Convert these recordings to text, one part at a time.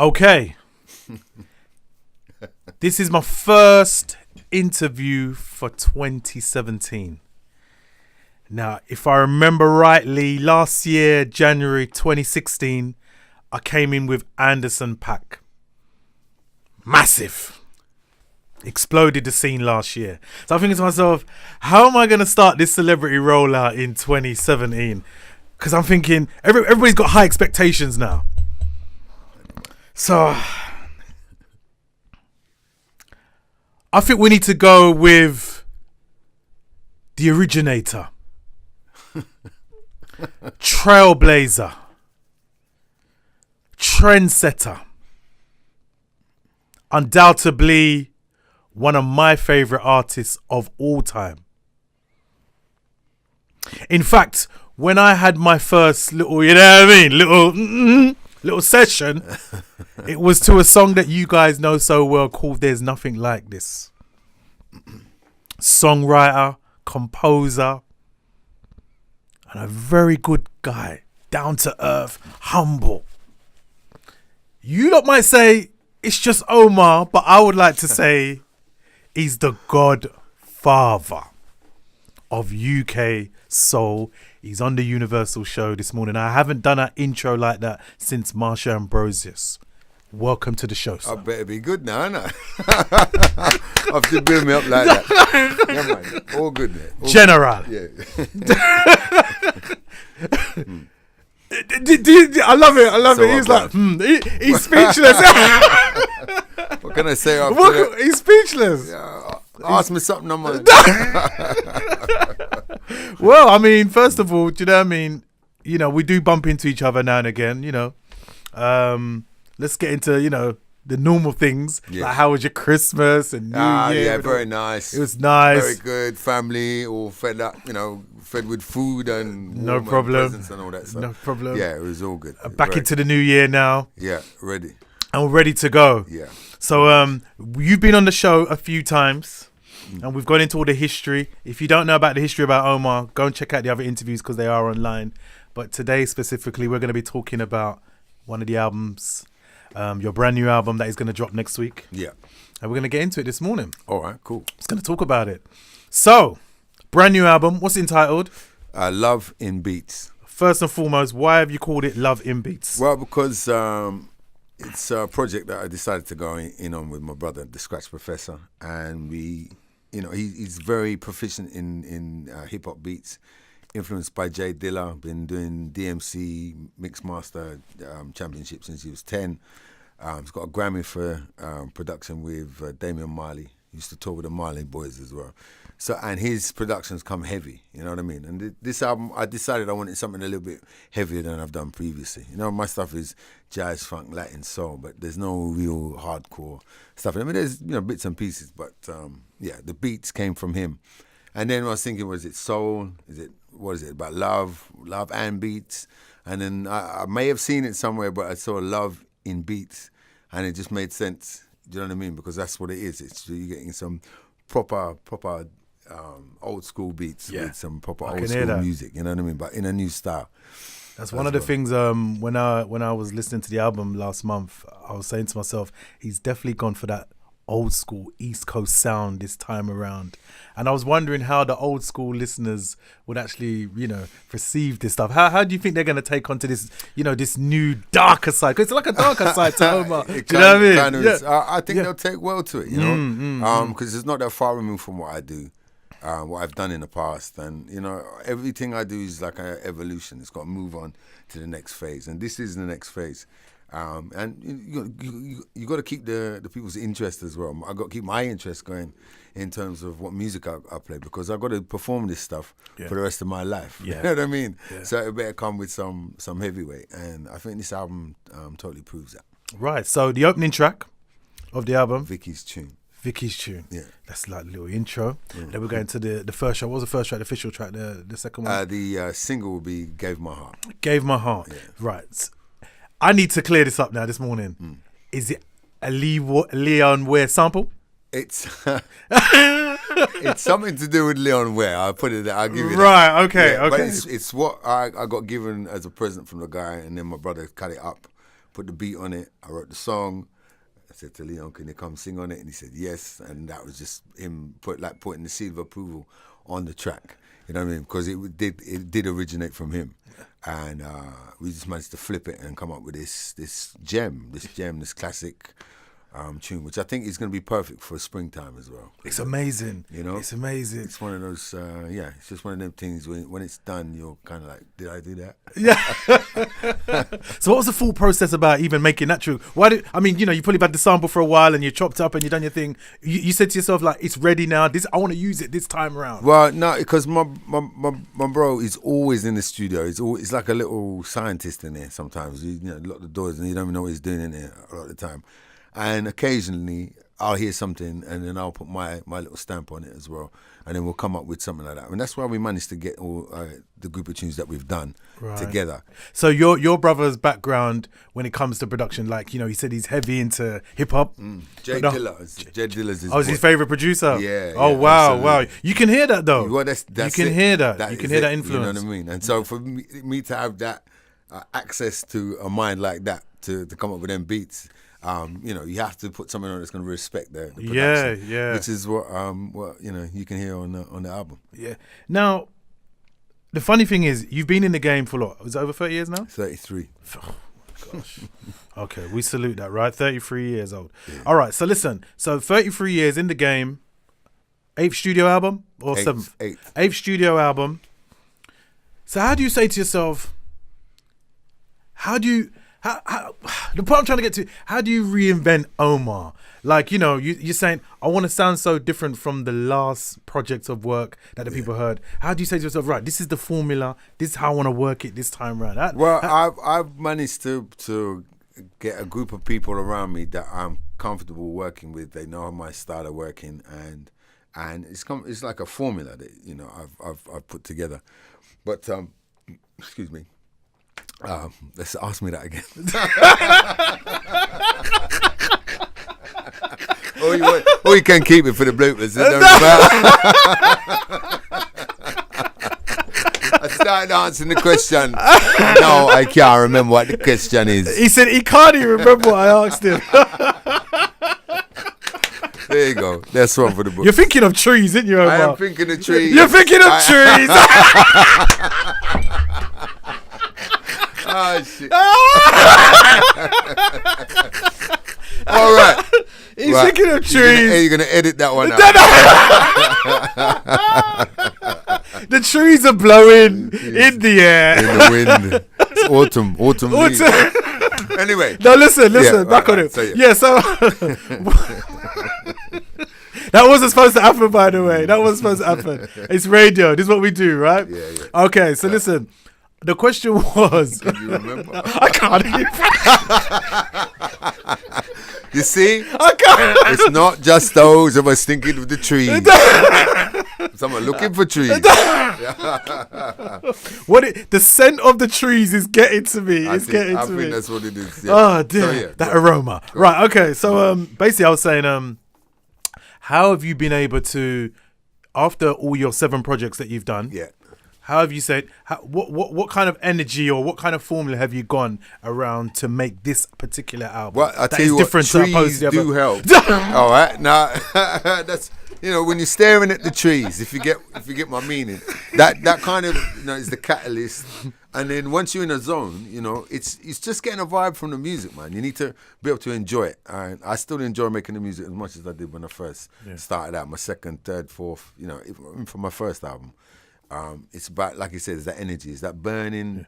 Okay. This is my first interview for 2017. Now, if I remember rightly, last year, January 2016, I came in with Anderson .Paak. Massive. Exploded the scene last year. So I'm thinking to myself, how am I going to start this celebrity rollout in 2017? Because I'm thinking, everybody's got high expectations now. So I think we need to go with the originator. Trailblazer. Trendsetter. Undoubtedly one of my favorite artists of all time. In fact, when I had my first little, you know what I mean, little session, it was to a song that you guys know so well called There's Nothing Like This. Songwriter, composer, and a very good guy, down to earth, humble. You lot might say it's just OMAR, but I would like to say he's the godfather of UK soul. He's on the Universal show this morning. I haven't done an intro like that since Marsha Ambrosius. Welcome to the show, sir. I better be good now, innit? After building me up like that. Yeah, man. All good, man. All General. Good. Yeah. I love it. I love So it. He's what, like, he's speechless. What can I say after that? He's speechless. Yeah, ask me something, I'm gonna... Well, I mean, first of all, do you know what I mean? You know, we do bump into each other now and again, you know. Let's get into, you know, the normal things. Yeah. Like, how was your Christmas and New Year? Yeah, very nice. It was nice. Very good. Family, all fed up, you know, fed with food and No warm problem. and presents and all that stuff. No problem. Yeah, it was all good. Back into the new year now. Yeah, ready. And we're ready to go. Yeah. So you've been on the show a few times. And we've gone into all the history. If you don't know about the history about OMAR, go and check out the other interviews because they are online. But today specifically, we're going to be talking about one of the albums, your brand new album that is going to drop next week. Yeah. And we're going to get into it this morning. All right, cool. Just going to talk about it. So, brand new album. What's it entitled? Love in Beats. First and foremost, why have you called it Love in Beats? Well, because it's a project that I decided to go in on with my brother, the Scratch Professor, and we... You know, he's very proficient in hip-hop beats, influenced by Jay Dilla, been doing DMC Mixmaster Championship since he was 10. He's got a Grammy for production with Damian Marley. He used to tour with the Marley Boys as well. So, and his productions come heavy, you know what I mean? And this album, I decided I wanted something a little bit heavier than I've done previously. You know, my stuff is jazz, funk, Latin, soul, but there's no real hardcore stuff. I mean, there's, you know, bits and pieces, but yeah, the beats came from him. And then I was thinking, was it soul? What is it, about love and beats? And then I may have seen it somewhere, but I saw love in beats, and it just made sense. Do you know what I mean? Because that's what it is. You're getting some proper old school beats with some proper old school music. You know what I mean? But in a new style. That's one of the things. When I was listening to the album last month, I was saying to myself, he's definitely gone for that old school East Coast sound this time around. And I was wondering how the old school listeners would actually, you know, perceive this stuff. How do you think they're going to take onto this, you know, this new darker side? Because it's like a darker side to OMAR. Do you know what I mean? I think they'll take well to it, you know, because it's not that far removed from what I do. What I've done in the past, and you know, everything I do is like an evolution. It's got to move on to the next phase, and this is the next phase. And you got to keep the people's interest as well. I got to keep my interest going in terms of what music I play, because I got to perform this stuff for the rest of my life. Yeah. You know what I mean? Yeah. So it better come with some heavyweight, and I think this album totally proves that. Right. So the opening track of the album, Vicky's Tune. Yeah, that's like a little intro. Then we're going to the first track. What was the first track? The official track. The second one. The single will be "Gave My Heart." Gave My Heart. Yeah. Right. I need to clear this up now. This morning, is it a Leon Ware sample? It's it's something to do with Leon Ware. I'll put it there. I'll give you that. Right. Okay. Yeah, okay. But it's what I got given as a present from the guy, and then my brother cut it up, put the beat on it. I wrote the song. I said to Leon, can you come sing on it? And he said yes. And that was just him putting the seal of approval on the track. You know what I mean? Because it did originate from him. And we just managed to flip it and come up with this classic tune, which I think is going to be perfect for springtime as well. It's amazing. You know? It's amazing. It's one of those, it's just one of them things when it's done, you're kind of like, did I do that? Yeah. So what was the full process about even making that tune? You probably had the sample for a while and you chopped up and you done your thing. You said to yourself, like, it's ready now. I want to use it this time around. Well, no, because my bro is always in the studio. He's like a little scientist in there sometimes. Lock the doors and you don't even know what he's doing in there a lot of the time. And occasionally I'll hear something and then I'll put my little stamp on it as well. And then we'll come up with something like that. And that's why we managed to get all the group of tunes that we've done together. So your brother's background when it comes to production, like, he said he's heavy into hip hop. Jay Diller's his favourite producer? Yeah. Oh, wow, absolutely. Wow. You can hear that though. Well, that's you can hear that. You can hear that influence. You know what I mean? And so for me to have that access to a mind like that to come up with them beats, you have to put something on that's going to respect the production. Yeah. Which is what you can hear on the album. Yeah. Now, the funny thing is, you've been in the game for what? Was it over 30 years now? 33. Oh my gosh. Okay, we salute that, right? 33 years old. Yeah. All right. So listen. So 33 years in the game. 8th studio album or 7th? 8th studio album. So how do you say to yourself? The point I'm trying to get to, how do you reinvent OMAR? Like, you're saying, I want to sound so different from the last projects of work that the people heard. How do you say to yourself, right, this is the formula, this is how I want to work it this time around? I've managed to get a group of people around me that I'm comfortable working with. They know my style of working, and it's like a formula that I've put together. But excuse me. Let's ask me that again. or you can keep it for the bloopers. I started answering the question. No, I can't remember what the question is. He said he can't even remember what I asked him. There you go. That's one for the book. You're thinking of trees, aren't you, Omar? I am thinking of trees. You're thinking of trees. Oh, shit. All right. He's thinking of trees. You're going to edit that one out. The trees are blowing in the air. In the wind. It's autumn. Autumn. Anyway. No, listen. Back on it. So. That wasn't supposed to happen, by the way. That wasn't supposed to happen. It's radio. This is what we do, right? Yeah. Okay, so listen. The question was... Can you remember? I can't even... You see? I can't. It's not just those of us thinking of the trees. Someone looking for trees. The scent of the trees is getting to me. I think that's what it is. Yeah. Oh, dear. That aroma. Right, okay. So basically I was saying, how have you been able to, after all your 7 projects that you've done... Yeah. How have you said? What kind of energy or what kind of formula have you gone around to make this particular album? Well, I tell you what, trees do help. All right, now that's when you're staring at the trees. If you get my meaning, that kind of is the catalyst. And then once you're in a zone, it's just getting a vibe from the music, man. You need to be able to enjoy it. And I still enjoy making the music as much as I did when I first started out. My second, third, fourth, even for my first album. It's about, like you said, it's that energy, it's that burning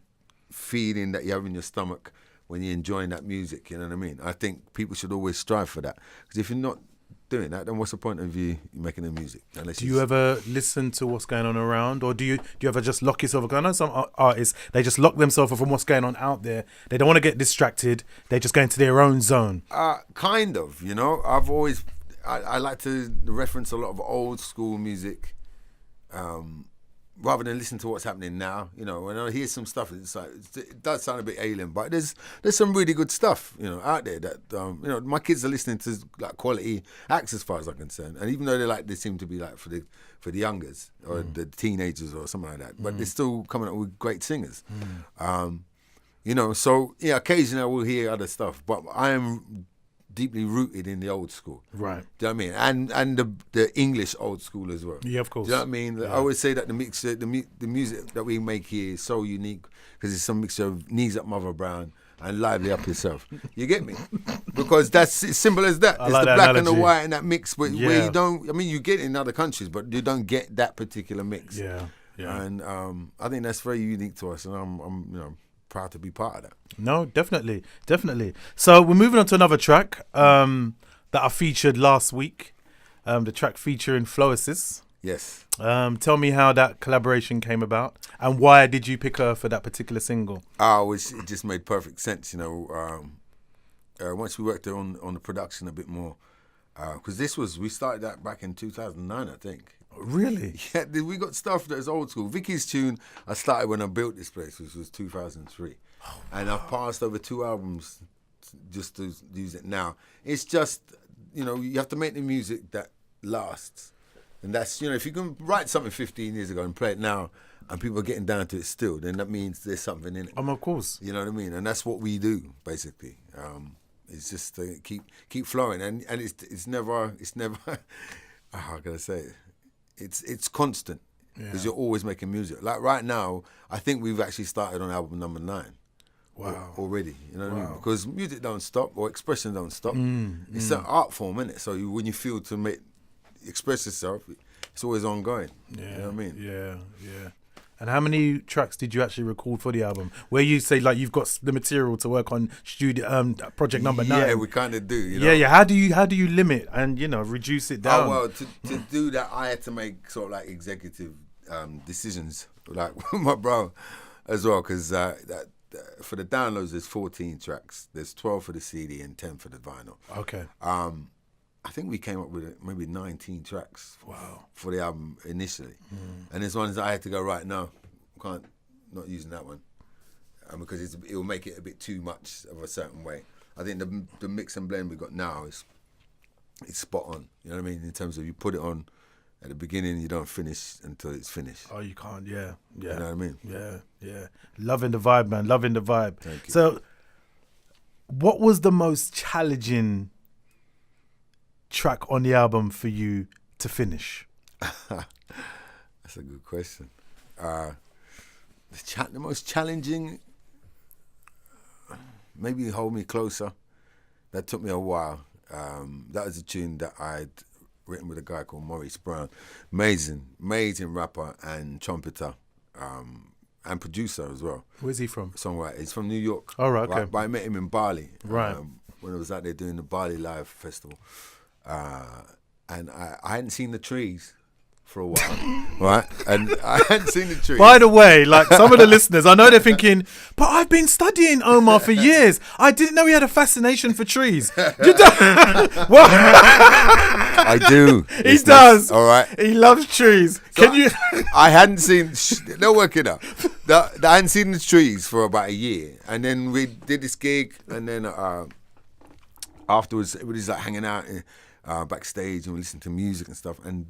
feeling that you have in your stomach when you're enjoying that music, you know what I mean? I think people should always strive for that. Because if you're not doing that, then what's the point of you making the music? Do you ever listen to what's going on around? Or do you ever just lock yourself? Because I know some artists, they just lock themselves from what's going on out there. They don't want to get distracted. They just go into their own zone. Kind of, I've always, I like to reference a lot of old school music. Rather than listen to what's happening now, when I hear some stuff, it's like it does sound a bit alien, but there's some really good stuff, out there that my kids are listening to like quality acts as far as I'm concerned, and even though they seem to be like for the youngers or the teenagers or something like that, but they're still coming up with great singers. You know, so yeah, occasionally I will hear other stuff, but I am deeply rooted in the old school. Right. Do you know what I mean? And the English old school as well. Yeah, of course. Do you know what I mean? Yeah. I always say that the music that we make here is so unique because it's some mixture of Knees Up Mother Brown and Lively Up Yourself. You get me? Because that's as simple as that. I It's like the that black analogy. and the white and that mix, but where Yeah. you don't. I mean, you get it in other countries, but you don't get that particular mix. Yeah. Yeah. And I think that's very unique to us, and I'm proud to be part of that. No, definitely. So we're moving on to another track that I featured last week. The track featuring Floasis. Yes. Tell me how that collaboration came about and why did you pick her for that particular single? It just made perfect sense, once we worked on the production a bit more, because we started that back in 2009, I think. Really? Yeah, we got stuff that's old school. Vicky's tune, I started when I built this place, which was 2003. And I've passed over 2 albums just to use it now. It's just, you have to make the music that lasts. And that's, if you can write something 15 years ago and play it now, and people are getting down to it still, then that means there's something in it. Of course. You know what I mean? And that's what we do, basically. It's just to keep flowing. And it's never, how can I say it? It's constant because you're always making music. Like right now, I think we've actually started on album number 9. Wow. Already, you know what I mean? Because music don't stop or expression don't stop. It's an art form, isn't it? So when you feel to express yourself, it's always ongoing. Yeah. You know what I mean? Yeah. And how many tracks did you actually record for the album? Where you say like you've got the material to work on studio project number 9. Yeah, we kind of do. Yeah. How do you limit and reduce it down? Oh well, to do that, I had to make sort of like executive decisions, like with my bro, as well, because for the downloads there's 14 tracks. There's 12 for the CD and 10 for the vinyl. Okay. I think we came up with maybe 19 tracks. Wow. For the album initially, and there's ones that I had to go right now. Not using that one because it'll make it a bit too much of a certain way. I think the mix and blend we got now is spot on. You know what I mean? In terms of you put it on at the beginning, you don't finish until it's finished. Oh, you can't. Yeah. You know what I mean? Yeah. Loving the vibe, man. Loving the vibe. Thank you. So, what was the most challenging track on the album for you to finish? That's a good question. The most challenging, maybe Hold Me Closer. That took me a while. That was a tune that I'd written with a guy called Maurice Brown. Amazing rapper and trumpeter, and producer as well. Where's he from? Songwriter. He's from New York. Oh, right, okay. But I met him in Bali. Right. When I was out there doing the Bali Live Festival. And I hadn't seen the trees for a while, right? And I hadn't seen the trees. By the way, like some of the listeners, I know they're thinking, but I've been studying Omar for years. I didn't know he had a fascination for trees. What? I do. He does. All right. He loves trees. So Can you? I hadn't seen. They'll work it out. I hadn't seen the trees for about a year, and then we did this gig, and then afterwards, everybody's like hanging out backstage, and we listened to music and stuff, and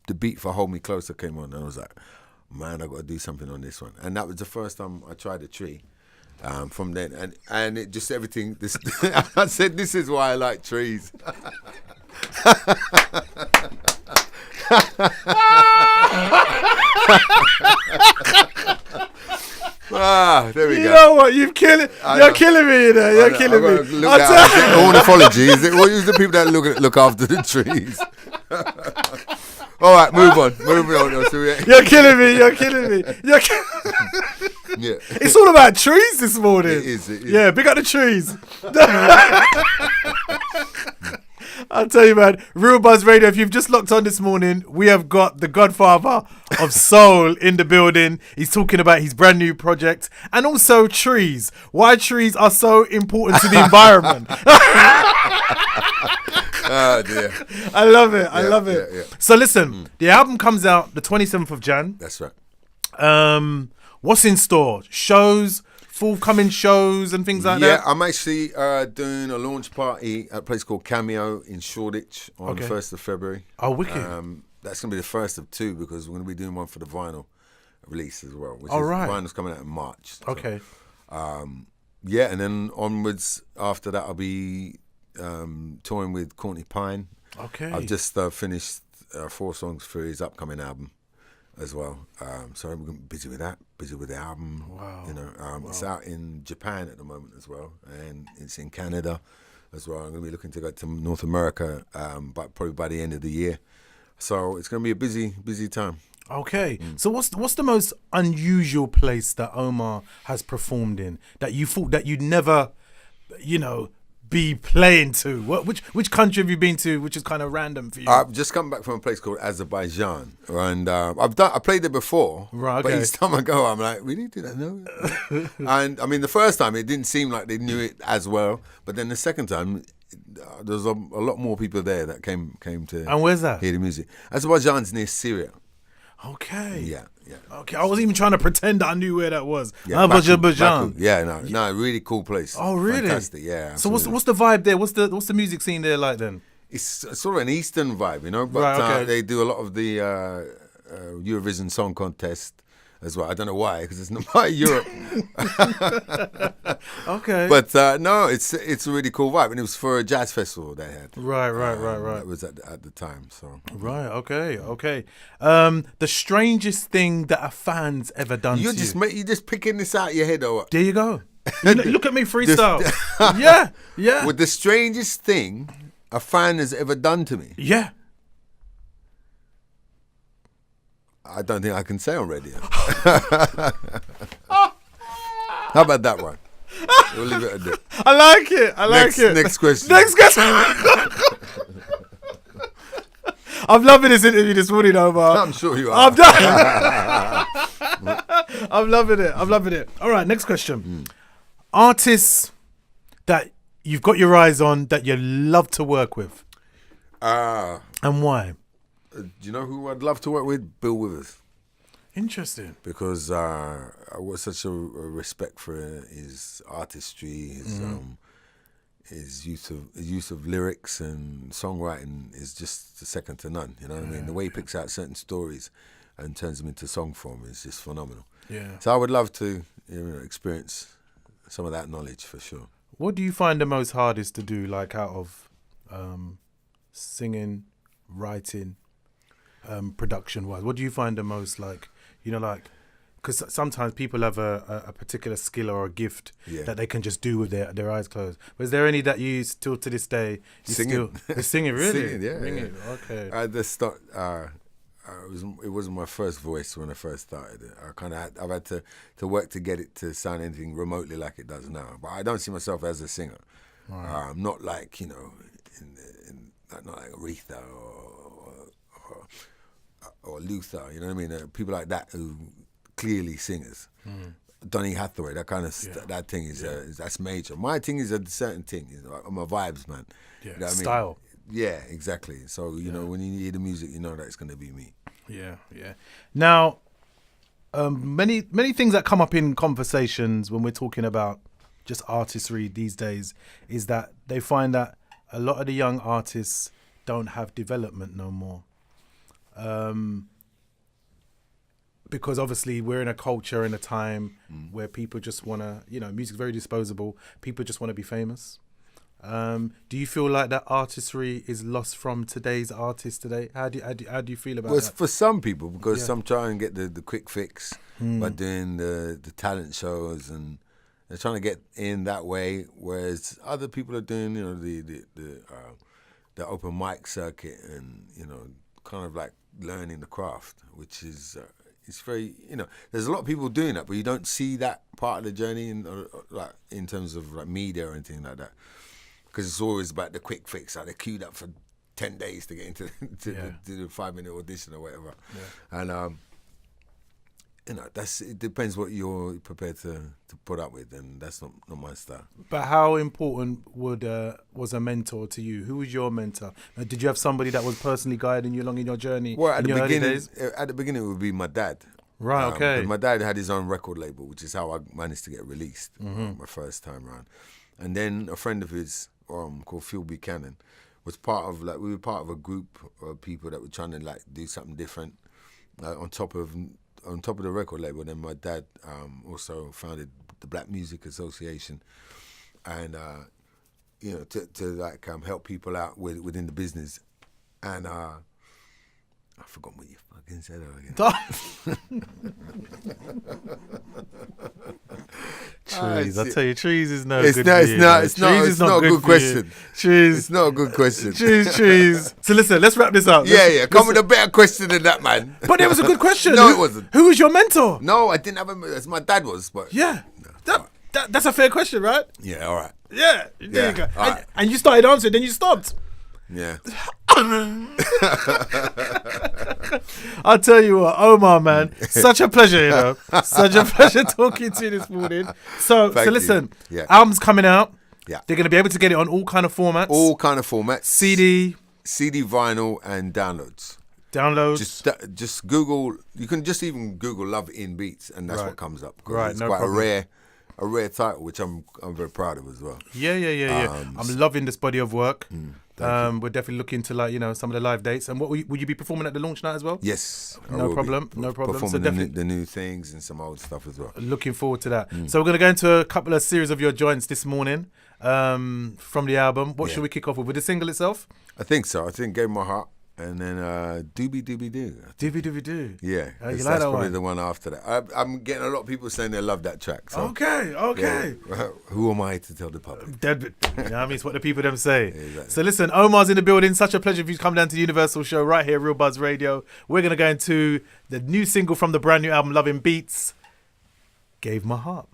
the beat for Hold Me Closer came on, and I was like, man, I got to do something on this one. And that was the first time I tried a tree. From then, and it just everything. I said, this is why I like trees. There we go. You know what? You're killing me, you know. You're killing me. Ornithology. Is it the people that look after the trees? All right, moving on. You're killing me. Yeah. It's all about trees this morning. It is. Yeah, big up the trees. I'll tell you, man, Real Buzz Radio, if you've just locked on this morning, we have got the Godfather of Soul in the building. He's talking about his brand new project and also trees. Why trees are so important to the environment. Oh, dear. I love it. I love it. Yeah. So listen, the album comes out the 27th of Jan. That's right. What's in store? Shows, forthcoming shows and things like that? Yeah, I'm actually doing a launch party at a place called Cameo in Shoreditch on the 1st of February. Oh, wicked. That's going to be the first of 2 because we're going to be doing one for the vinyl release as well. All right. Vinyl's coming out in March. So. Okay. Yeah, and then onwards after that, I'll be touring with Courtney Pine. Okay. I've just finished 4 songs for his upcoming album as well. So I'm busy with that, busy with the album. Wow. You know, it's out in Japan at the moment as well, and it's in Canada as well. I'm going to be looking to go to North America, but probably by the end of the year. So it's going to be a busy time. Okay. So what's the most unusual place that Omar has performed in that you thought that you'd never, be playing to? Which country have you been to, which is kind of random for you? I've just come back from a place called Azerbaijan, and I played there before. Right, But okay. each time I go, I'm like, really? Did I know it? And I mean, the first time it didn't seem like they knew it as well, but then the second time, there's a lot more people there that came to. And where's that? Hear the music. Azerbaijan's near Syria. Okay. Yeah. Okay. I wasn't even trying to pretend that I knew where that was. Yeah, Azerbaijan. Baku. Yeah, no, really cool place. Oh, really? Fantastic. Yeah. So Absolutely. what's the vibe there? What's the music scene there like then? It's sort of an Eastern vibe, but Right, okay. they do a lot of the Eurovision Song Contest as well. I don't know why, because it's not by Europe. Okay. But no, it's a really cool vibe, and it was for a jazz festival they had. Right. That was at the time. So Right. Okay. The strangest thing that a fan's ever done you're to just you. you just picking this out of your head, or what? There you go. Look at me freestyle. Yeah. With the strangest thing a fan has ever done to me, Yeah. I don't think I can say on radio. How about that one? We'll leave it at that. I like it. Next question. Next question. I'm loving this interview this morning, Omar. I'm sure you are. I'm done. I'm loving it. All right, next question. Artists that you've got your eyes on that you love to work with, and why? Do you know who I'd love to work with? Bill Withers. Interesting. Because I was such a respect for his artistry, his use of lyrics and songwriting is just second to none. You know what I mean? The way he picks out certain stories and turns them into song form is just phenomenal. Yeah. So I would love to experience some of that knowledge for sure. What do you find the most hardest to do, like out of singing, writing, production wise? What do you find the most because sometimes people have a particular skill or a gift that they can just do with their eyes closed. But is there any that you still to this day Singing. Singing, really? Singing, yeah. Ringing. Okay. I just start. It wasn't my first voice when I first started. I've had to work to get it to sound anything remotely like it does now. But I don't see myself as a singer. Right. Not like not like Aretha or Luther. You know what I mean? People like that who clearly singers. Donny Hathaway, that kind of that thing is that's major. My thing is a certain thing. I'm a vibes man. Yeah. You know what I mean? Style. Yeah, exactly. So when you hear the music, you know that it's going to be me. Yeah. Now, many things that come up in conversations when we're talking about just artistry these days is that they find that a lot of the young artists don't have development no more. Because obviously we're in a culture and a time where people just want to, music's very disposable. People just want to be famous. Do you feel like that artistry is lost from today's artists today? How do you feel about that? For some people, because some try and get the quick fix by doing the talent shows, and they're trying to get in that way, whereas other people are doing the open mic circuit and kind of like learning the craft, which is it's very there's a lot of people doing that, but you don't see that part of the journey in terms of like media or anything like that. Because it's always about the quick fix. Like they're queued up for 10 days to get into the 5-minute audition or whatever. Yeah. And it depends what you're prepared to put up with, and that's not my style. But how important was a mentor to you? Who was your mentor? Did you have somebody that was personally guiding you along in your journey? Well, at the beginning, it would be my dad. Right. Okay. My dad had his own record label, which is how I managed to get released my first time around. And then a friend of his called Phil Buchanan was we were part of a group of people that were trying to do something different on top of on top of the record label. Then my dad also founded the Black Music Association, and to like help people out within the business. And I forgot what you fucking said again. Trees, I tell you, trees is no It's good. not. for you, It's not. man. Trees It's is not a good good for you. question. Trees, It's not a good question. trees. So listen, let's wrap this up. Yeah. Come with a better question than that, man. But it was a good question. No, it wasn't. Who was your mentor? No, I didn't have a. As my dad was, but Yeah, that's a fair question, right? yeah, all right. Yeah, there Yeah, you go. all right. And you started answering, then you stopped. Yeah. I'll tell you what, Omar, man, such a pleasure, such a pleasure talking to you this morning. So Thank you. listen, Yeah. album's coming out. Yeah. They're going to be able to get it on all kind of formats. All kind of formats. CD, vinyl, and downloads. downloads. Just Google. You can just even Google "Love in Beats" and that's Right. what comes up. 'Cause Right, It's no quite problem. a rare title, which I'm very proud of as well. Yeah. I'm loving this body of work. Thank We're definitely looking to some of the live dates. And what will you be performing at the launch night as well? Yes. I No will be problem, no problem. So Performing definitely- the new things and some old stuff as well. Looking forward to that. So we're going to go into a couple of series of your joints this morning from the album. What should we kick off with? With the single itself? I think so. I think "Gave My Heart" and then "Doobie Doobie Doo." Do. Yeah, You that's like that probably one? the one after that. I'm getting a lot of people saying they love that track. So, Okay. yeah. Who am I to tell the public? Dead, you know what I mean? It's what the people them say. Exactly. So listen, Omar's in the building. Such a pleasure if you come down to the Universal Show right here, Real Buzz Radio. We're going to go into the new single from the brand new album, Loving Beats, Gave My Heart.